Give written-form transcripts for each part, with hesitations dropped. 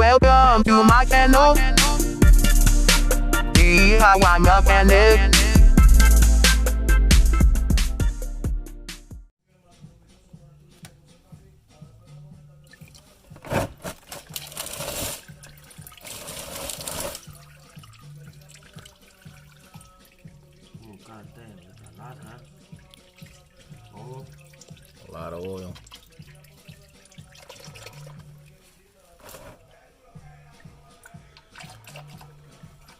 welcome to my channel. See how I'm up and it. Oh, god damn, that's a lot, huh? Oh. A lot of oil.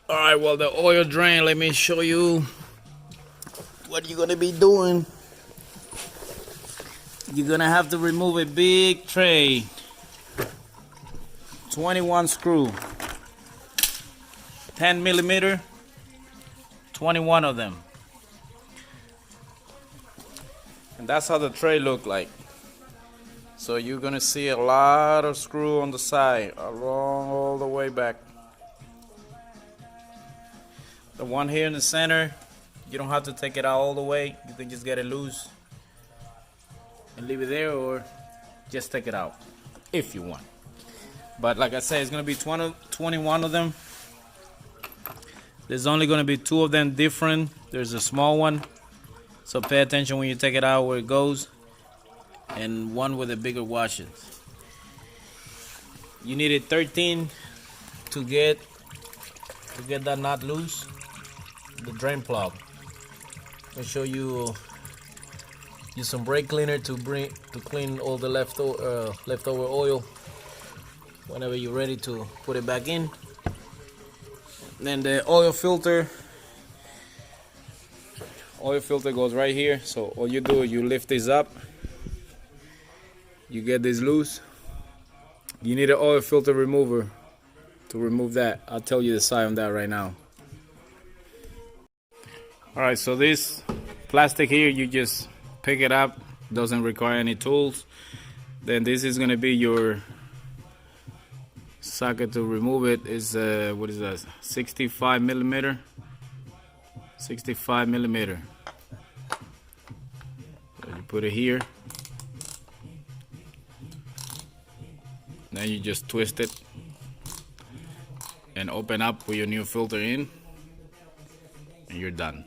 Alright, well, the oil drain, let me show you what you're gonna be doing. You're gonna have to remove a big tray, 21 screw, 10 millimeter, 21 of them. And that's how the tray look like. So you're gonna see a lot of screw on the side, along all the way back. The one here in the center, you don't have to take it out all the way. You can just get it loose and leave it there, or just take it out if you want. But like I said, it's gonna be 21 of them. There's only gonna be 2 of them different. There's a small one, so pay attention when you take it out where it goes, and one with the bigger washers. You needed 13 to get that knot loose. The drain plug. I'll show you. Use some brake cleaner to clean all the leftover oil. Whenever you're ready to put it back in. Then the oil filter. Oil filter goes right here. So all you do is you lift this up. You get this loose. You need an oil filter remover to remove that. I'll tell you the size on that right now. Alright, so this plastic here, you just pick it up, doesn't require any tools. Then this is going to be your socket to remove it. Is what is that, 65 millimeter. 65 millimeter. So you put it here, then you just twist it and open up with your new filter in, and you're done.